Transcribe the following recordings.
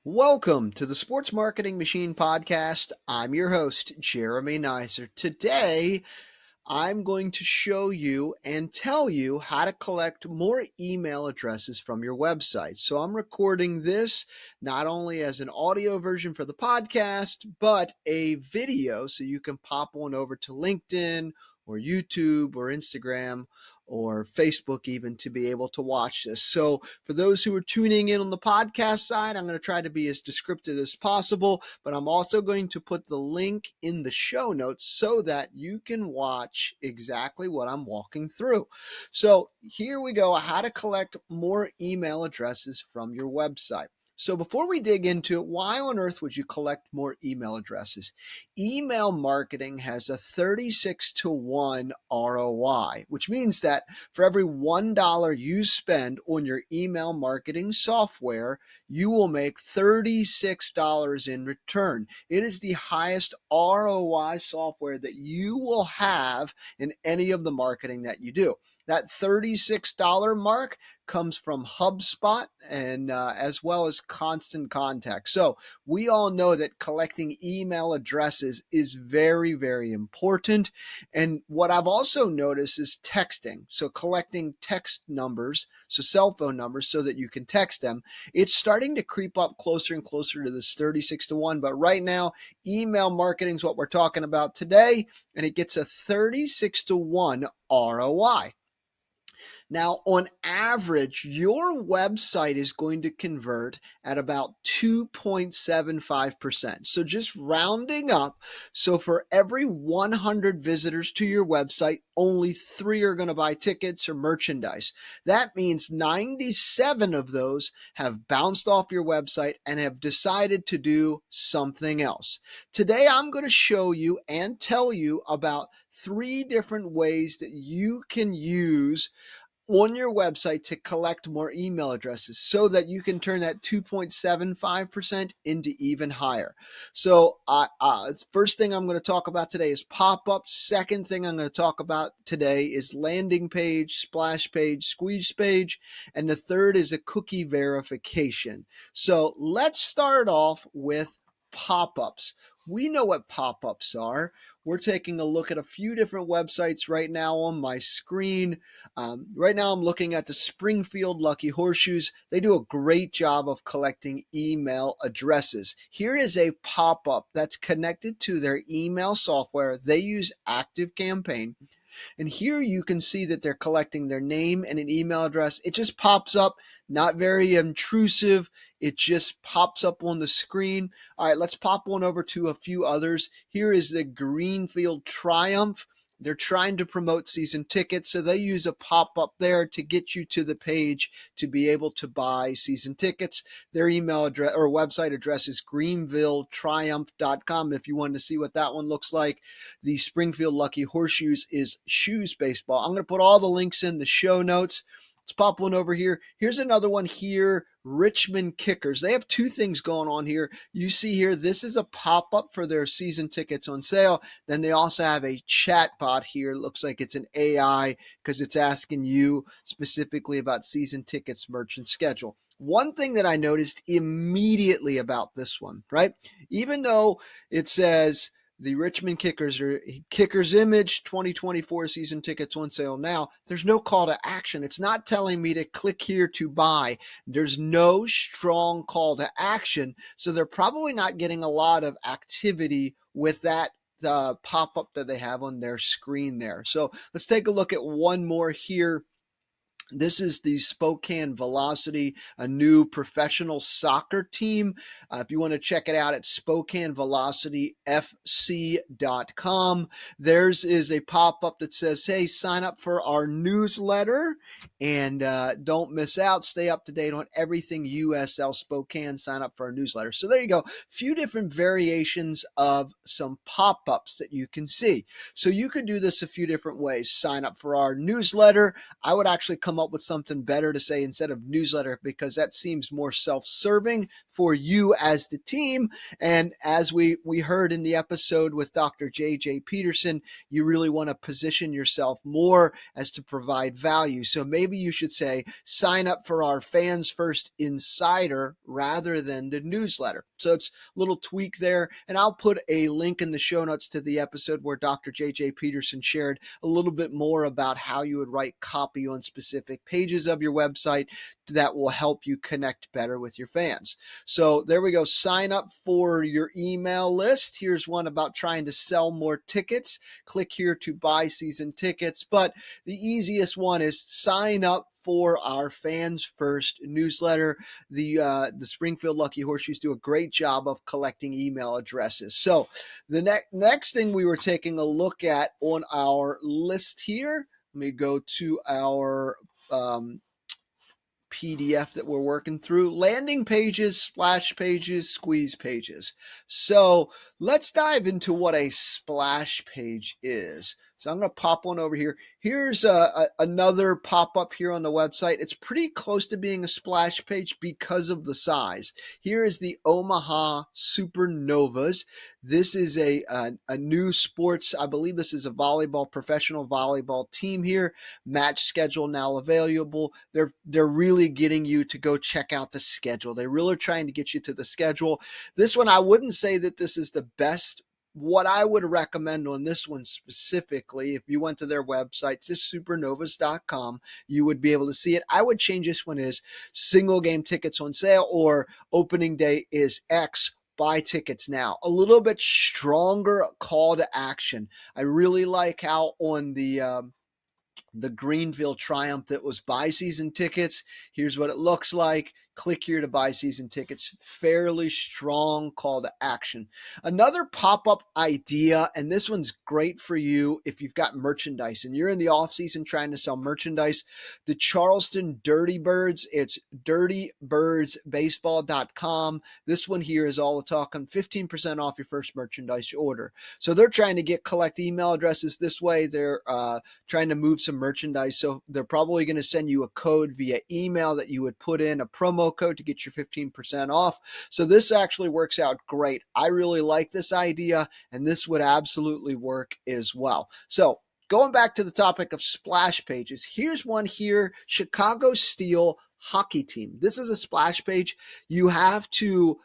Welcome to the Sports Marketing Machine podcast. I'm your host, Jeremy Nizer. Today, I'm going to show you and tell you how to collect more email addresses from your website. So I'm recording this not only as an audio version for the podcast, but a video so you can pop on over to LinkedIn or YouTube or Instagram or Facebook even to be able to watch this. So for those who are tuning in on the podcast side, I'm going to try to be as descriptive as possible, but I'm also going to put the link in the show notes so that you can watch exactly what I'm walking through. So here we go, how to collect more email addresses from your website. So before we dig into it, why on earth would you collect more email addresses? Email marketing has a 36-to-1 ROI, which means that for every $1 you spend on your email marketing software, you will make $36 in return. It is the highest ROI software that you will have in any of the marketing that you do. That $36 mark comes from HubSpot and as well as Constant Contact. So we all know that collecting email addresses is very, very important. And what I've also noticed is texting. So collecting text numbers, so cell phone numbers, so that you can text them. It's starting to creep up closer and closer to this 36-to-1. But right now, email marketing is what we're talking about today, and it gets a 36-to-1 ROI. Now, on average, your website is going to convert at about 2.75%. So just rounding up. So for every 100 visitors to your website, only 3 are going to buy tickets or merchandise. That means 97 of those have bounced off your website and have decided to do something else. Today, I'm going to show you and tell you about 3 different ways that you can use on your website to collect more email addresses so that you can turn that 2.75% into even higher. So first thing I'm going to talk about today is pop-ups. Second thing I'm going to talk about today is landing page, splash page, squeeze page. And the third is a cookie verification. So let's start off with pop-ups. We know what pop-ups are. We're taking a look at a few different websites right now on my screen. Right now, I'm looking at the Springfield Lucky Horseshoes. They do a great job of collecting email addresses. Here is a pop-up that's connected to their email software. They use ActiveCampaign. And here you can see that they're collecting their name and an email address. It just pops up, not very intrusive. It just pops up on the screen. All right, let's pop on over to a few others. Here is the Greenfield Triumph. They're trying to promote season tickets, so they use a pop-up there to get you to the page to be able to buy season tickets. Their email address or website address is greenvilletriumph.com if you want to see what that one looks like. The Springfield Lucky Horseshoes is Shoes Baseball. I'm going to put all the links in the show notes. Let's pop one over here. Here's another one here, Richmond Kickers. They have 2 things going on here. You see here, this is a pop-up for their season tickets on sale. Then they also have a chat bot here. It looks like it's an AI because it's asking you specifically about season tickets, merch, and schedule. One thing that I noticed immediately about this one, right? Even though it says the Richmond Kickers or Kickers Image 2024 season tickets on sale now, there's no call to action. It's not telling me to click here to buy. There's no strong call to action. So they're probably not getting a lot of activity with that the pop-up that they have on their screen there. So let's take a look at one more here. This is the Spokane Velocity, a new professional soccer team. If you want to check it out, it's SpokaneVelocityFC.com. Theirs is a pop-up that says, hey, sign up for our newsletter and don't miss out. Stay up to date on everything USL Spokane. Sign up for our newsletter. So there you go. A few different variations of some pop-ups that you can see. So you could do this a few different ways. Sign up for our newsletter. I would actually come come up with something better to say instead of newsletter, because that seems more self-serving for you as the team. And as we heard in the episode with Dr. J.J. Peterson, you really want to position yourself more as to provide value. So maybe you should say, sign up for our Fans First Insider rather than the newsletter. So it's a little tweak there. And I'll put a link in the show notes to the episode where Dr. J.J. Peterson shared a little bit more about how you would write copy on specific pages of your website that will help you connect better with your fans. So there we go. Sign up for your email list. Here's one about trying to sell more tickets. Click here to buy season tickets. But the easiest one is sign up for our Fans First newsletter. The Springfield Lucky Horseshoes do a great job of collecting email addresses. So the next thing we were taking a look at on our list here, let me go to our PDF that we're working through: landing pages, splash pages, squeeze pages. So let's dive into what a splash page is. So I'm going to pop one over here. Here's another pop-up here on the website. It's pretty close to being a splash page because of the size. Here is the Omaha Supernovas. This is a new sports, I believe this is a professional volleyball team here. Match schedule now available. They're really getting you to go check out the schedule. They really are trying to get you to the schedule. This one, I wouldn't say that this is the best. What I would recommend on this one specifically, if you went to their website, just supernovas.com, you would be able to see it. I would change this one as single game tickets on sale, or opening day is X, buy tickets now. A little bit stronger call to action. I really like how on the Greenville Triumph that was buy season tickets. Here's what it looks like. Click here to buy season tickets. Fairly strong call to action. Another pop-up idea, and this one's great for you if you've got merchandise and you're in the off season trying to sell merchandise. The Charleston Dirty Birds, it's dirtybirdsbaseball.com. This one here is all talking 15% off your first merchandise order. So they're trying to collect email addresses this way. They're trying to move some merchandise. So they're probably going to send you a code via email that you would put in, a promo code to get your 15% off. So this actually works out great. I really like this idea, and this would absolutely work as well. So going back to the topic of splash pages, here's one here: Chicago Steel hockey team. This is a splash page. You have to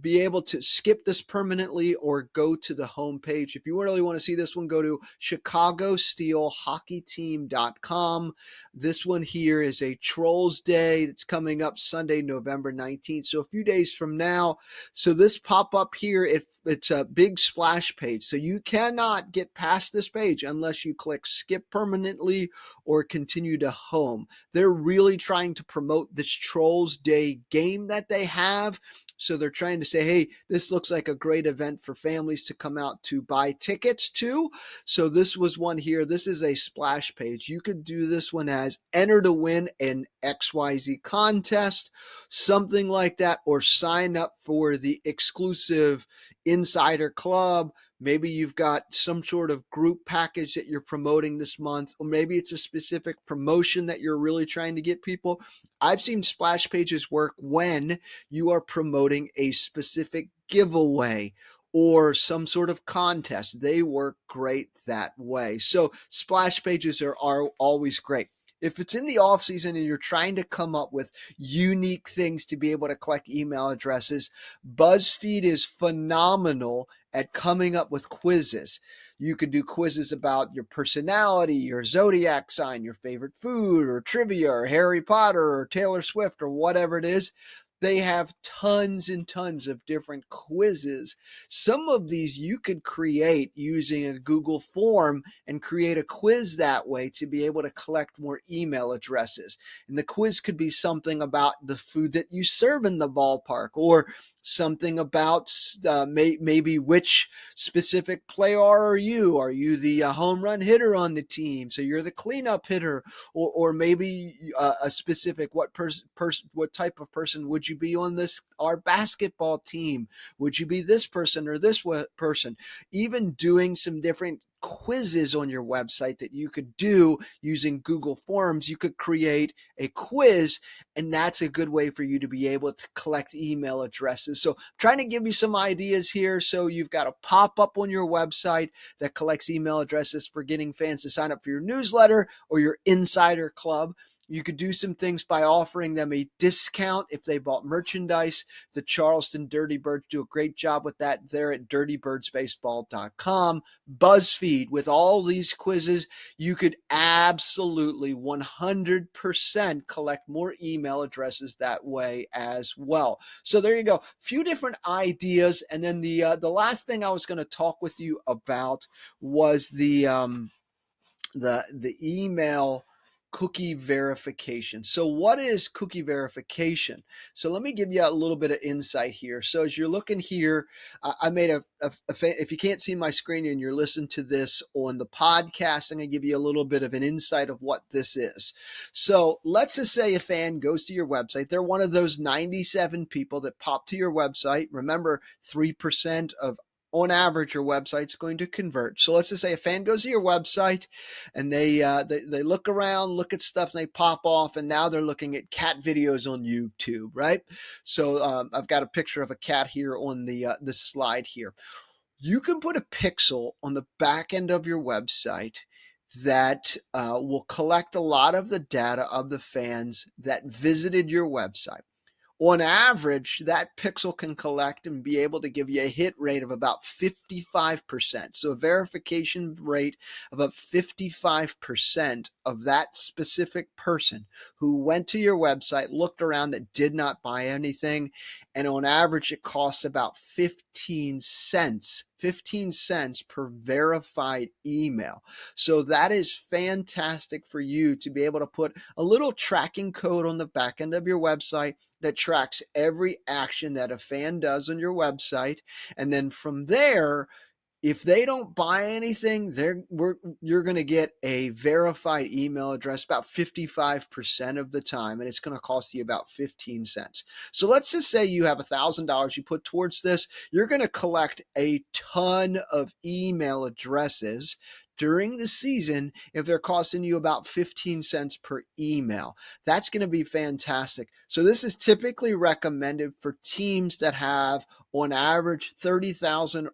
be able to skip this permanently or go to the home page. If you really want to see this one, go to chicagosteelhockeyteam.com. This one here is a Trolls Day that's coming up Sunday, November 19th. So a few days from now. So this pop-up here, it's a big splash page. So you cannot get past this page unless you click skip permanently or continue to home. They're really trying to promote this Trolls Day game that they have. So they're trying to say, hey, this looks like a great event for families to come out to buy tickets to. So this was one here. This is a splash page. You could do this one as enter to win an XYZ contest, something like that, or sign up for the exclusive Insider Club. Maybe you've got some sort of group package that you're promoting this month, or maybe it's a specific promotion that you're really trying to get people. I've seen splash pages work when you are promoting a specific giveaway or some sort of contest. They work great that way. So splash pages are always great. If it's in the off season and you're trying to come up with unique things to be able to collect email addresses, BuzzFeed is phenomenal at coming up with quizzes. You could do quizzes about your personality, your zodiac sign, your favorite food, or trivia, or Harry Potter, or Taylor Swift, or whatever it is. They have tons and tons of different quizzes. Some of these you could create using a Google form and create a quiz that way to be able to collect more email addresses. And the quiz could be something about the food that you serve in the ballpark, or something about maybe which specific player are you? Are you the home run hitter on the team? So you're the cleanup hitter, or maybe a specific what type of person would you be on our basketball team? Would you be this person or this person? Even doing some different quizzes on your website that you could do using Google Forms. You could create a quiz, and that's a good way for you to be able to collect email addresses. So I'm trying to give you some ideas here. So you've got a pop-up on your website that collects email addresses for getting fans to sign up for your newsletter or your insider club. You could do some things by offering them a discount if they bought merchandise. The Charleston Dirty Birds do a great job with that there at dirtybirdsbaseball.com. BuzzFeed, with all these quizzes, you could absolutely 100% collect more email addresses that way as well. So there you go. A few different ideas. And then the last thing I was going to talk with you about was the email cookie verification. So what is cookie verification? So let me give you a little bit of insight here. So as you're looking here, I made if you can't see my screen and you're listening to this on the podcast, I'm going to give you a little bit of an insight of what this is. So let's just say a fan goes to your website. They're one of those 97 people that pop to your website. Remember, 3% of on average, your website's going to convert. So let's just say a fan goes to your website and they look around, look at stuff, and they pop off, and now they're looking at cat videos on YouTube, right? So I've got a picture of a cat here on the slide here. You can put a pixel on the back end of your website that will collect a lot of the data of the fans that visited your website. On average, that pixel can collect and be able to give you a hit rate of about 55%. So a verification rate of about 55% of that specific person who went to your website, looked around, that did not buy anything. And on average, it costs about 15 cents per verified email. So that is fantastic for you to be able to put a little tracking code on the back end of your website that tracks every action that a fan does on your website. And then from there, if they don't buy anything, you're going to get a verified email address about 55% of the time, and it's going to cost you about 15 cents. So let's just say you have $1,000 you put towards this. You're going to collect a ton of email addresses during the season if they're costing you about 15 cents per email. That's going to be fantastic. So this is typically recommended for teams that have on average 30,000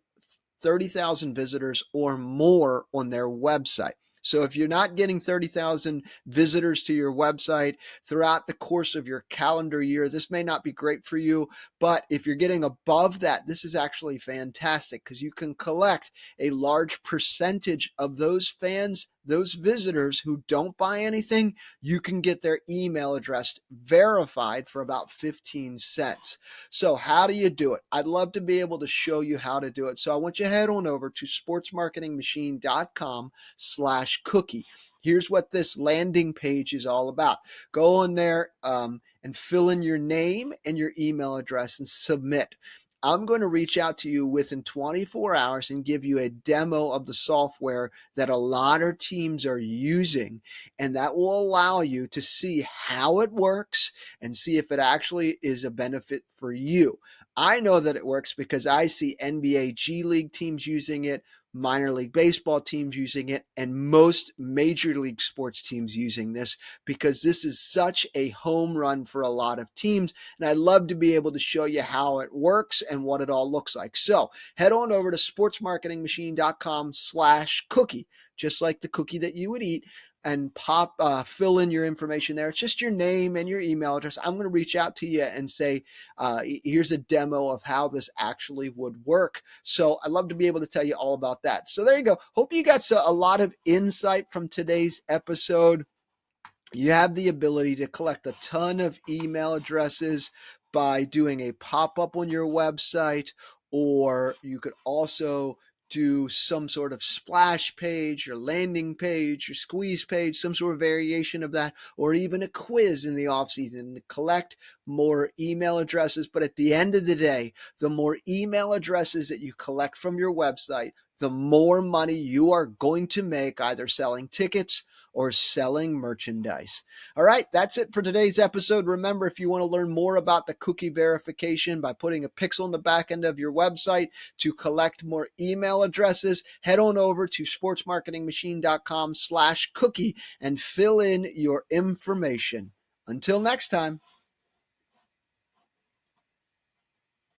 visitors or more on their website. So if you're not getting 30,000 visitors to your website throughout the course of your calendar year, this may not be great for you. But if you're getting above that, this is actually fantastic because you can collect a large percentage of those fans, those visitors who don't buy anything. You can get their email address verified for about 15 cents. So how do you do it? I'd love to be able to show you how to do it. So I want you to head on over to sportsmarketingmachine.com/cookie. Here's what this landing page is all about. Go on there and fill in your name and your email address and submit. I'm going to reach out to you within 24 hours and give you a demo of the software that a lot of teams are using. And that will allow you to see how it works and see if it actually is a benefit for you. I know that it works because I see NBA G League teams using it, minor league baseball teams using it, and most major league sports teams using this because this is such a home run for a lot of teams. And I'd love to be able to show you how it works and what it all looks like. So head on over to sportsmarketingmachine.com/cookie, just like the cookie that you would eat, and fill in your information there. It's just your name and your email address. I'm going to reach out to you and say, here's a demo of how this actually would work. So I'd love to be able to tell you all about that. So there you go. Hope you got a lot of insight from today's episode. You have the ability to collect a ton of email addresses by doing a pop-up on your website, or you could also do some sort of splash page, your landing page, your squeeze page, some sort of variation of that, or even a quiz in the off season to collect more email addresses. But at the end of the day, the more email addresses that you collect from your website, the more money you are going to make either selling tickets or selling merchandise. All right, that's it for today's episode. Remember, if you want to learn more about the cookie verification by putting a pixel in the back end of your website to collect more email addresses, head on over to sportsmarketingmachine.com/cookie and fill in your information. Until next time.